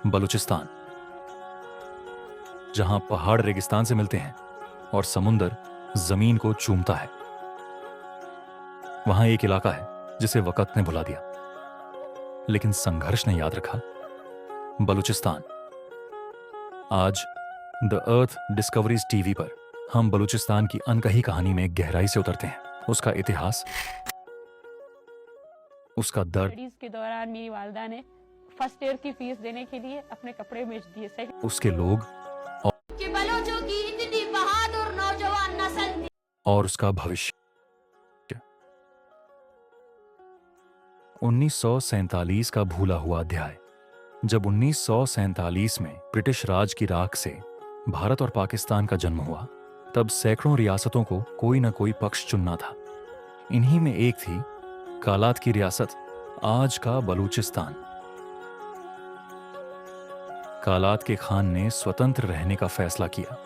बलूचिस्तान, जहां पहाड़ रेगिस्तान से मिलते हैं और समुंदर जमीन को चूमता है। वहां एक इलाका है जिसे वक्त ने भुला दिया, लेकिन संघर्ष ने याद रखा। बलूचिस्तान। आज द अर्थ डिस्कवरीज टीवी पर हम बलूचिस्तान की अनकही कहानी में गहराई से उतरते हैं। उसका इतिहास, उसका दर्द। स्टडीज के दौरान मेरी वालिदा ने फर्स्ट ईयर की फीस देने के लिए अपने कपड़े बेच दिए। सही उसके लोग कि बलोचों की इतनी बहादुर नौजवान नस्ल थी। और उसका भविष्य। 1947 का भूला हुआ अध्याय। जब 1947 में ब्रिटिश राज की राख से भारत और पाकिस्तान का जन्म हुआ, तब सैकड़ों रियासतों को कोई न कोई पक्ष चुनना था। इन्हीं में एक थी कालात की रियासत, आज का बलूचिस्तान। कालात के खान ने स्वतंत्र रहने का फैसला किया।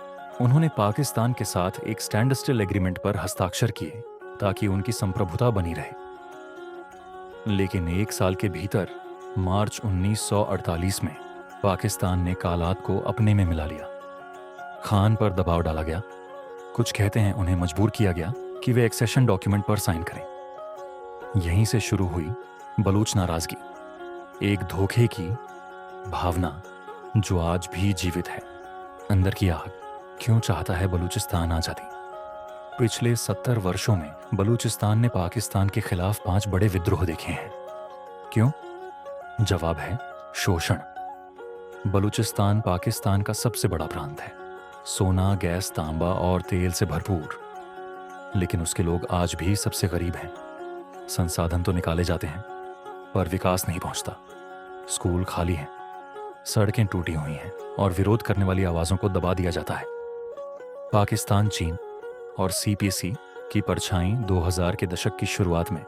उन्होंने पाकिस्तान के साथ एक स्टैंड स्टिल एग्रीमेंट पर हस्ताक्षर किए ताकि उनकी संप्रभुता बनी रहे। लेकिन एक साल के भीतर मार्च 1948 में पाकिस्तान ने कालात को अपने में मिला लिया। खान पर दबाव डाला गया। कुछ कहते हैं उन्हें मजबूर किया गया कि वे एक्सेशन डॉक्यूमेंट पर साइन करें। यहीं से शुरू हुई बलूच नाराजगी, एक धोखे की भावना जो आज भी जीवित है। अंदर की आग। क्यों चाहता है बलूचिस्तान आजादी? पिछले 70 वर्षों में बलूचिस्तान ने पाकिस्तान के खिलाफ 5 बड़े विद्रोह देखे हैं। क्यों? जवाब है शोषण। बलूचिस्तान पाकिस्तान का सबसे बड़ा प्रांत है, सोना, गैस, तांबा और तेल से भरपूर। लेकिन उसके लोग आज भी सबसे गरीब हैं। संसाधन तो निकाले जाते हैं, पर विकास नहीं पहुंचता। स्कूल खाली हैं, सड़कें टूटी हुई हैं और विरोध करने वाली आवाजों को दबा दिया जाता है। पाकिस्तान, चीन और सीपीसी की परछाई 2000 के दशक की शुरुआत में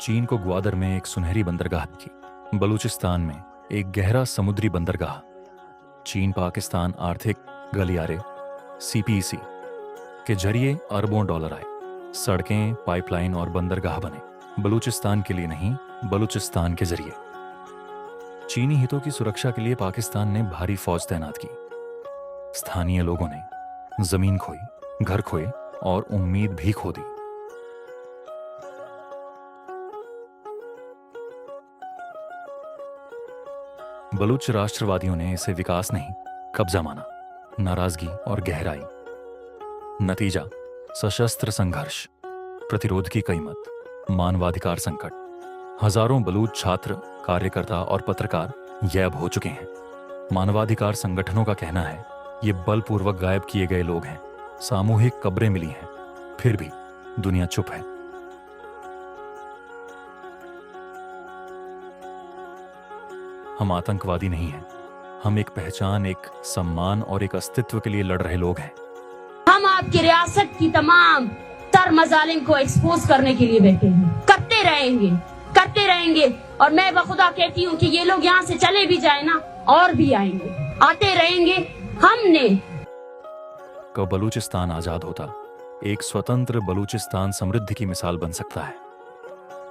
चीन को ग्वादर में एक सुनहरी बंदरगाह दिखी। बलूचिस्तान में एक गहरा समुद्री बंदरगाह। चीन पाकिस्तान आर्थिक गलियारे सीपीसी के जरिए अरबों डॉलर आए। सड़कें, पाइपलाइन और बंदरगाह बने। बलूचिस्तान के लिए नहीं, बलूचिस्तान के जरिए। चीनी हितों की सुरक्षा के लिए पाकिस्तान ने भारी फौज तैनात की। स्थानीय लोगों ने जमीन खोई, घर खोए और उम्मीद भी खो दी। बलूच राष्ट्रवादियों ने इसे विकास नहीं, कब्जा माना। नाराजगी और गहराई। नतीजा सशस्त्र संघर्ष, प्रतिरोध की कीमत, मानवाधिकार संकट। हजारों बलूच छात्र, कार्यकर्ता और पत्रकार गैब हो चुके हैं। मानवाधिकार संगठनों का कहना है ये बलपूर्वक गायब किए गए लोग हैं। सामूहिक कब्रें मिली हैं, फिर भी दुनिया चुप है। हम आतंकवादी नहीं हैं। हम एक पहचान, एक सम्मान और एक अस्तित्व के लिए लड़ रहे लोग हैं। हम आपकी रियासत की तमाम तर मजालिम को एक्सपोज करने के लिए बैठे हैं। करते रहेंगे और मैं बखुदा कहती हूँ कि ये लोग यहाँ से चले भी जाए ना, और भी आएंगे, आते रहेंगे। हमने कब बलूचिस्तान आजाद होता, एक स्वतंत्र बलूचिस्तान समृद्धि की मिसाल बन सकता है।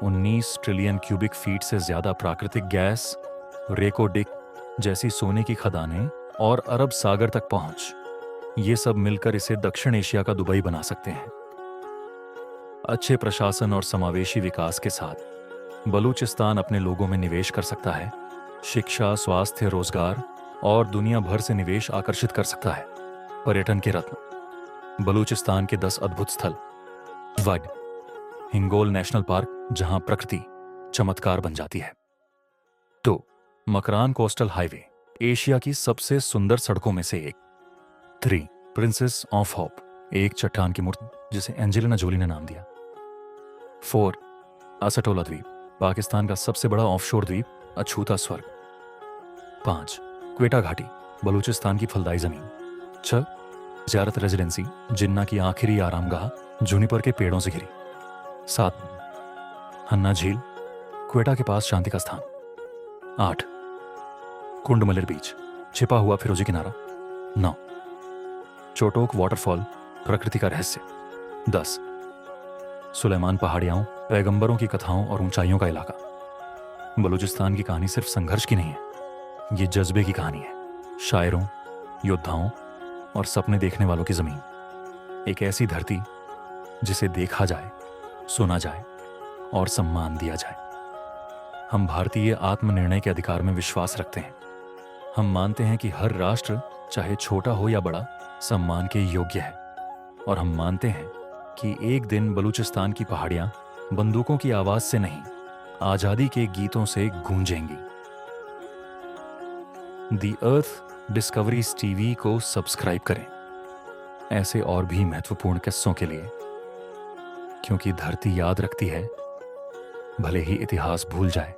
19 ट्रिलियन क्यूबिक फीट से ज्यादा प्राकृतिक गैस, रेकोडिक जैसी सोने की खदानें और अरब सागर तक पहुंच, ये सब मिलकर इसे दक्षिण एशिया का दुबई बना सकते हैं। अच्छे प्रशासन और समावेशी विकास के साथ बलूचिस्तान अपने लोगों में निवेश कर सकता है। शिक्षा, स्वास्थ्य, रोजगार और दुनिया भर से निवेश आकर्षित कर सकता है। पर्यटन के रत्न, बलूचिस्तान के 10 अद्भुत स्थल। वड हिंगोल नेशनल पार्क, जहां प्रकृति चमत्कार बन जाती है। 2. मकरान कोस्टल हाईवे, एशिया की सबसे सुंदर सड़कों में से एक। 3. प्रिंसेस ऑफ होप, एक चट्टान की मूर्ति जिसे एंजेलिना जोली ने नाम दिया। 4. असटोला द्वीप, पाकिस्तान का सबसे बड़ा ऑफशोर द्वीप, अछूता स्वर्ग। 5. क्वेटा घाटी, बलूचिस्तान की फलदाई जमीन। 6. ज़ियारत रेजिडेंसी, जिन्ना की आखिरी आरामगाह, जूनिपर के पेड़ों से घिरी। 7. हन्ना झील, क्वेटा के पास शांति का स्थान। 8. कुंड मलिर बीच, छिपा हुआ फिरोजी किनारा। 9. चोटोक वाटरफॉल, प्रकृति का रहस्य। 10. सुलेमान पहाड़ियां, पैगंबरों की कथाओं और ऊंचाइयों का इलाका। बलूचिस्तान की कहानी सिर्फ संघर्ष की नहीं है, ये जज्बे की कहानी है, शायरों, योद्धाओं और सपने देखने वालों की जमीन। एक ऐसी धरती जिसे देखा जाए, सुना जाए और सम्मान दिया जाए। हम भारतीय आत्मनिर्णय के अधिकार में विश्वास रखते हैं। हम मानते हैं कि हर राष्ट्र, चाहे छोटा हो या बड़ा, सम्मान के योग्य है। और हम मानते हैं कि एक दिन बलूचिस्तान की पहाड़ियां बंदूकों की आवाज से नहीं, आजादी के गीतों से गूंजेंगी। दी अर्थ डिस्कवरीज टीवी को सब्सक्राइब करें ऐसे और भी महत्वपूर्ण किस्सों के लिए, क्योंकि धरती याद रखती है, भले ही इतिहास भूल जाए।